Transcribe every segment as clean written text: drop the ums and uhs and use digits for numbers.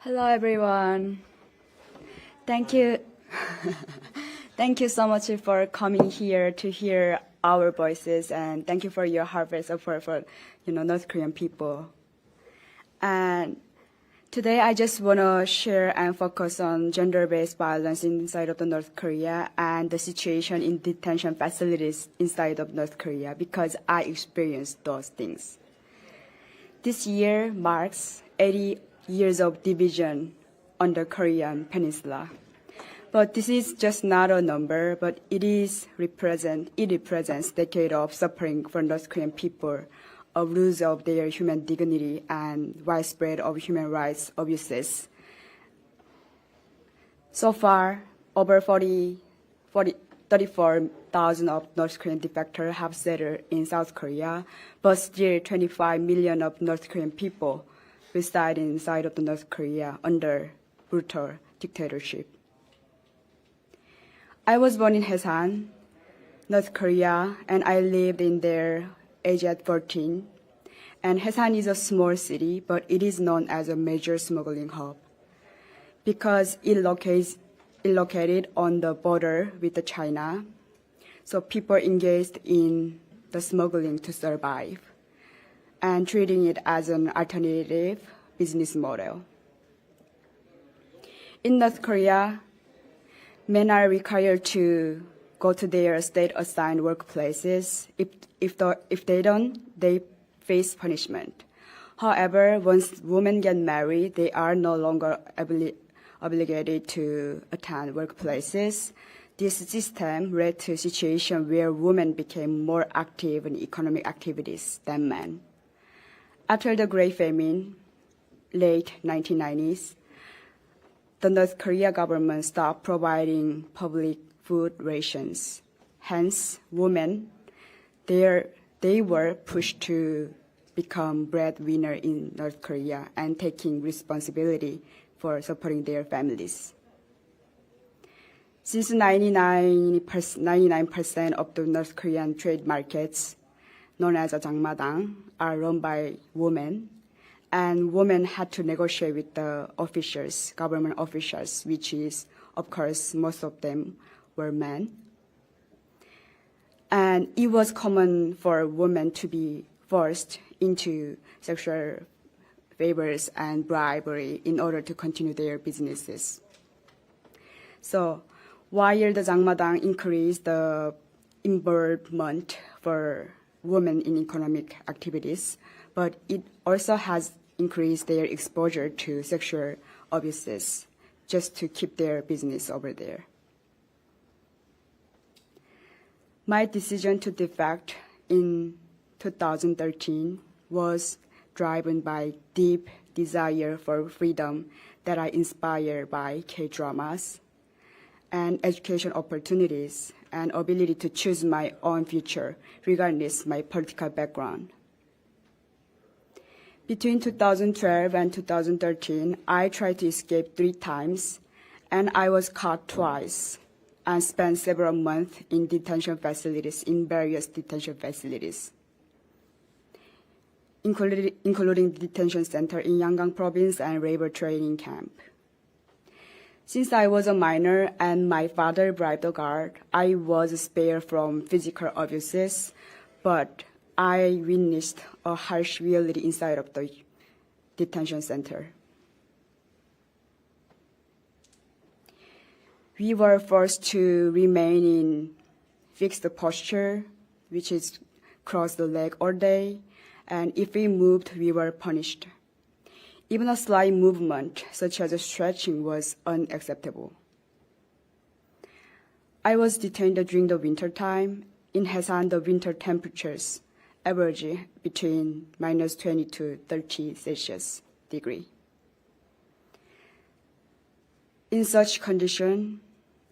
Hello, everyone. Thank you. Thank you so much for coming here to hear our voices, and thank you for your heartfelt support for, North Korean people. And today, I just want to share and focus on gender-based violence inside of the North Korea and the situation in detention facilities inside of North Korea, because I experienced those things. This year marks 80 years of division on the Korean peninsula. But this is just not a number, but it represents decades of suffering for North Korean people, of loss of their human dignity and widespread of human rights abuses. So far, over 34,000 of North Korean defectors have settled in South Korea, but still 25 million of North Korean people reside inside of the North Korea under brutal dictatorship. I was born in Haesan, North Korea, and I lived in there age at 14. And Haesan is a small city, but it is known as a major smuggling hub because it located on the border with China. So people engaged in the smuggling to survive and treating it as an alternative business model. In North Korea, men are required to go to their state-assigned workplaces. If they don't, they face punishment. However, once women get married, they are no longer obligated to attend workplaces. This system led to a situation where women became more active in economic activities than men. After the Great Famine, late 1990s, the North Korea government stopped providing public food rations. Hence, women, they were pushed to become breadwinner in North Korea and taking responsibility for supporting their families. Since 99% of the North Korean trade markets, known as a 장마당, are run by women, and women had to negotiate with the officials, government officials, which is, of course, most of them were men. And it was common for women to be forced into sexual favors and bribery in order to continue their businesses. So while the 장마당 increased the involvement for women in economic activities, but it also has increased their exposure to sexual abuses just to keep their business over there. My decision to defect in 2013 was driven by deep desire for freedom that I inspired by K-dramas and education opportunities and ability to choose my own future regardless my political background. Between 2012 and 2013, I tried to escape 3 times, and I was caught twice and spent several months in detention facilities, in various detention facilities, including the detention center in Yangon province and labor training camp. Since I was a minor and my father bribed the guard, I was spared from physical abuses, but I witnessed a harsh reality inside of the detention center. We were forced to remain in fixed posture, which is cross the leg all day, and if we moved, we were punished. Even a slight movement, such as stretching, was unacceptable. I was detained during the winter time. In Haesan, the winter temperatures average between -20 to 30 Celsius degree. In such condition,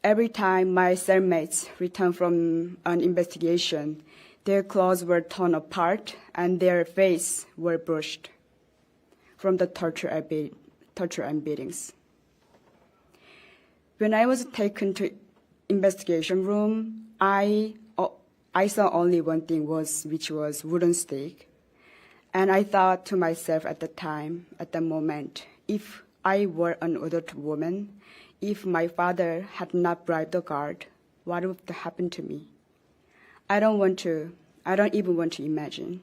every time my cellmates returned from an investigation, their clothes were torn apart and their faces were brushed from the torture and beatings. When I was taken to investigation room, I saw only one thing, which was wooden stick, and I thought to myself at the moment, if I were an adult woman, if my father had not bribed the guard, what would happen to me? I don't even want to imagine.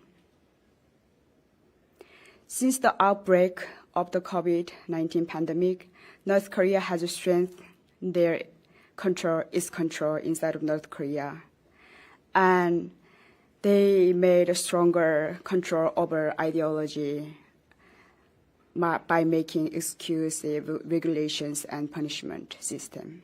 Since the outbreak of the COVID-19 pandemic, North Korea has strengthened its control inside of North Korea. And they made a stronger control over ideology by making exclusive regulations and punishment system.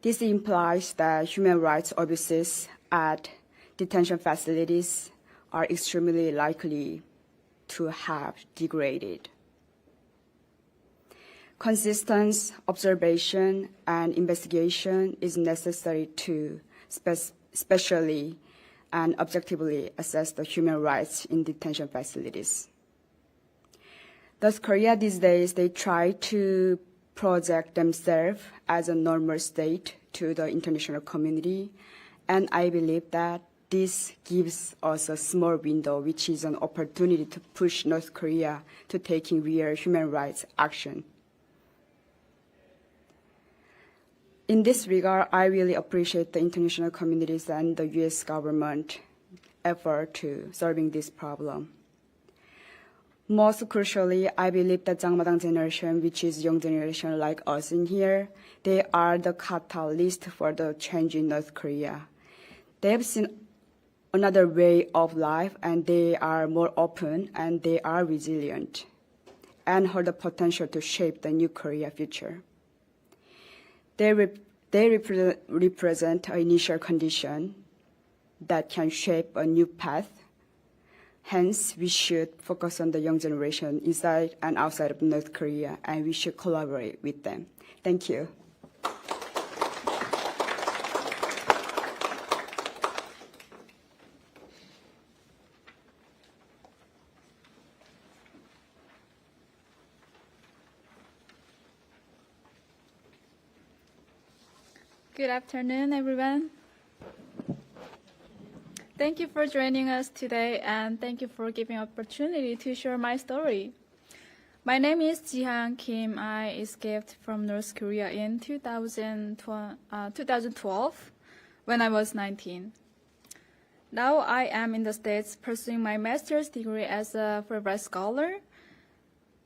This implies that human rights abuses at detention facilities are extremely likely to have degraded. Consistent observation and investigation is necessary to specially and objectively assess the human rights in detention facilities. North Korea these days, they try to project themselves as a normal state to the international community, and I believe that this gives us a small window, which is an opportunity to push North Korea to taking real human rights action. In this regard, I really appreciate the international communities and the U.S. government effort to solving this problem. Most crucially, I believe that Jangmadang generation, which is young generation like us in here, they are the catalyst for the change in North Korea. They have seen another way of life, and they are more open, and they are resilient, and hold the potential to shape the new Korea future. They represent an initial condition that can shape a new path. Hence, we should focus on the young generation inside and outside of North Korea, and we should collaborate with them. Thank you. Good afternoon, everyone. Thank you for joining us today, and thank you for giving me opportunity to share my story. My name is Jihan Kim. I escaped from North Korea in 2012 when I was 19. Now I am in the States pursuing my master's degree as a Fulbright scholar.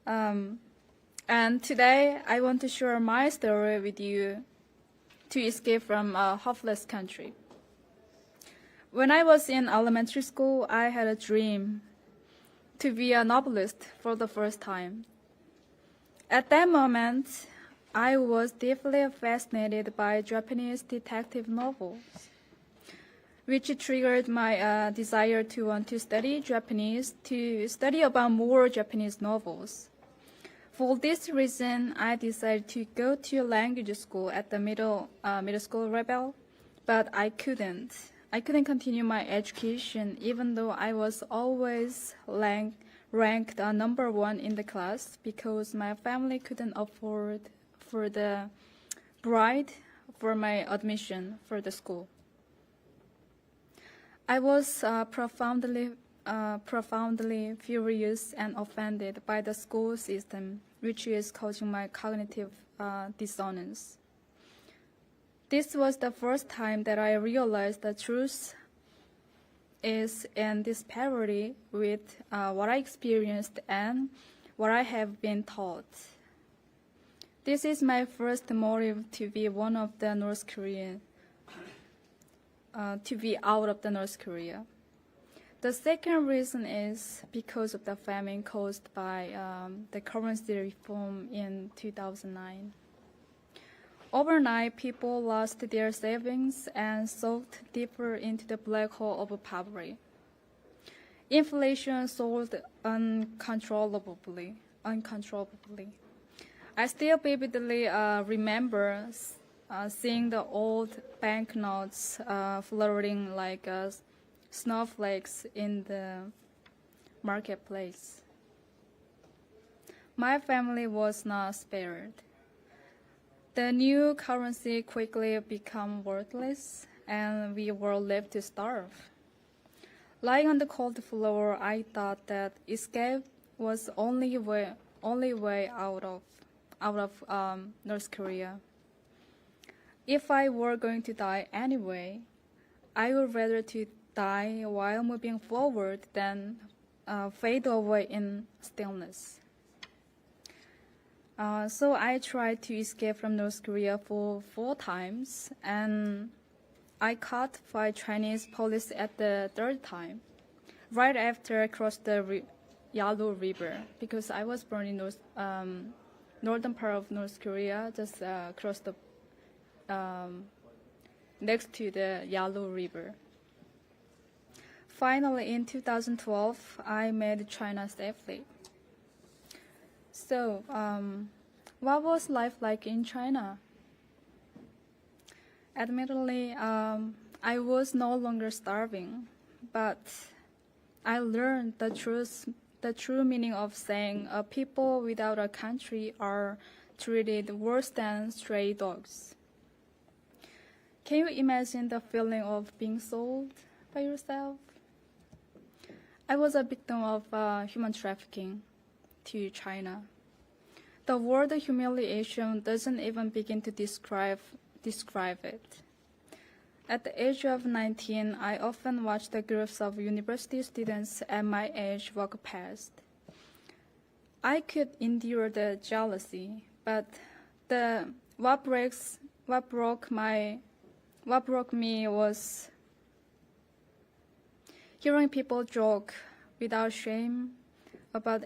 And today I want to share my story with you to escape from a hopeless country. When I was in elementary school, I had a dream to be a novelist for the first time. At that moment, I was deeply fascinated by Japanese detective novels, which triggered my desire to want to study Japanese, to study about more Japanese novels. For this reason, I decided to go to language school at the middle school level, but I couldn't continue my education even though I was always ranked number 1 in the class because my family couldn't afford for the bride for my admission for the school. I was profoundly furious and offended by the school system, which is causing my cognitive dissonance. This was the first time that I realized the truth is in disparity with what I experienced and what I have been taught. This is my first motive to be one of the North Korean, to be out of the North Korea. The second reason is because of the famine caused by the currency reform in 2009. Overnight, people lost their savings and soaked deeper into the black hole of poverty. Inflation soared uncontrollably. I still vividly remember seeing the old banknotes floating like snowflakes in the marketplace. My family was not spared. The new currency quickly became worthless, and we were left to starve. Lying on the cold floor, I thought that escape was only only way out of North Korea. If I were going to die anyway, I would rather to die while moving forward than fade away in stillness. So I tried to escape from North Korea for 4 times, and I caught 5 Chinese police at the 3rd time, right after I crossed the Yalu River, because I was born in northern part of North Korea, just across the next to the Yalu River. Finally, in 2012, I made China safely. So, what was life like in China? Admittedly, I was no longer starving, but I learned the true meaning of saying people without a country are treated worse than stray dogs. Can you imagine the feeling of being sold by yourself? I was a victim of human trafficking to China. The word humiliation doesn't even begin to describe it. At the age of 19, I often watched the groups of university students at my age walk past. I could endure the jealousy, but what broke me was hearing people joke without shame about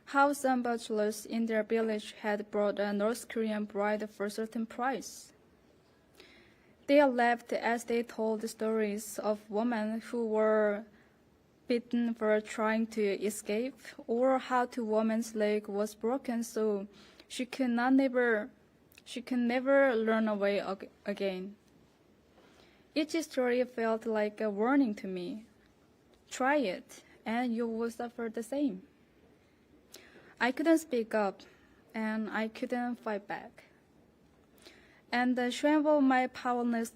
how some bachelors in their village had brought a North Korean bride for a certain price. They laughed as they told stories of women who were beaten for trying to escape, or how the woman's leg was broken so she could never learn a way again. Each story felt like a warning to me. Try it, and you will suffer the same. I couldn't speak up, and I couldn't fight back. And the shame of my powerlessness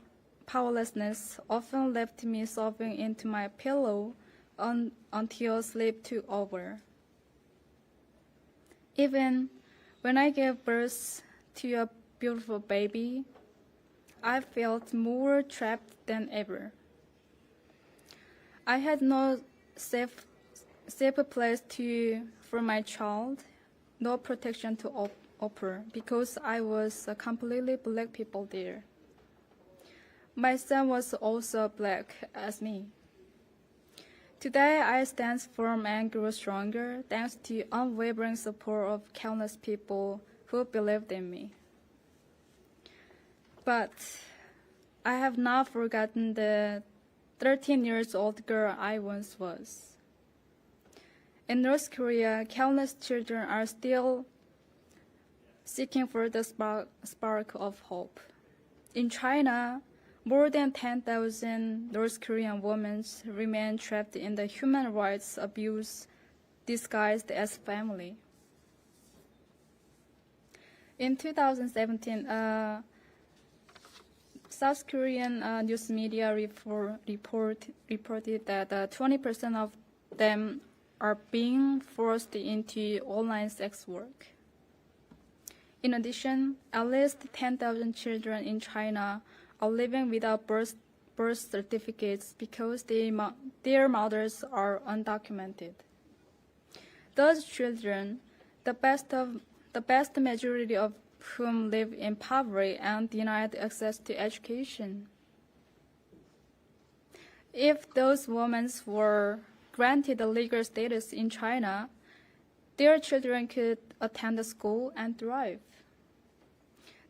often left me sobbing into my pillow until sleep took over. Even when I gave birth to a beautiful baby, I felt more trapped than ever. I had no safe place for my child, no protection to offer, because I was a completely black people there. My son was also black as me. Today I stand firm and grow stronger thanks to unwavering support of countless people who believed in me. But I have not forgotten the 13-year-old girl I once was. In North Korea, countless children are still seeking for the spark of hope. In China, more than 10,000 North Korean women remain trapped in the human rights abuse disguised as family. In 2017, South Korean news media reported that 20% of them are being forced into online sex work. In addition, at least 10,000 children in China are living without birth certificates because their mothers are undocumented. Those children, the vast majority of whom live in poverty and denied access to education. If those women were granted a legal status in China, their children could attend school and thrive.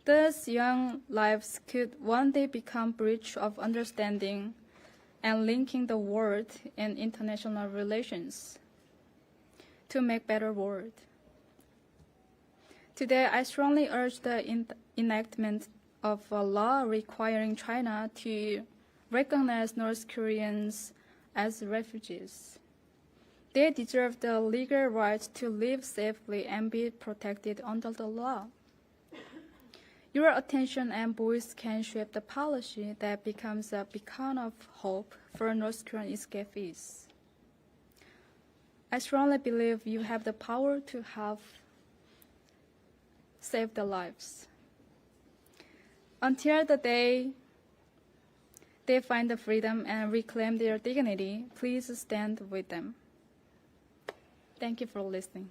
Thus, young lives could one day become bridge of understanding and linking the world in international relations to make better world. Today, I strongly urge the enactment of a law requiring China to recognize North Koreans as refugees. They deserve the legal right to live safely and be protected under the law. Your attention and voice can shape the policy that becomes a beacon of hope for North Korean escapees. I strongly believe you have the power to help save their lives. Until the day they find the freedom and reclaim their dignity, please stand with them. Thank you for listening.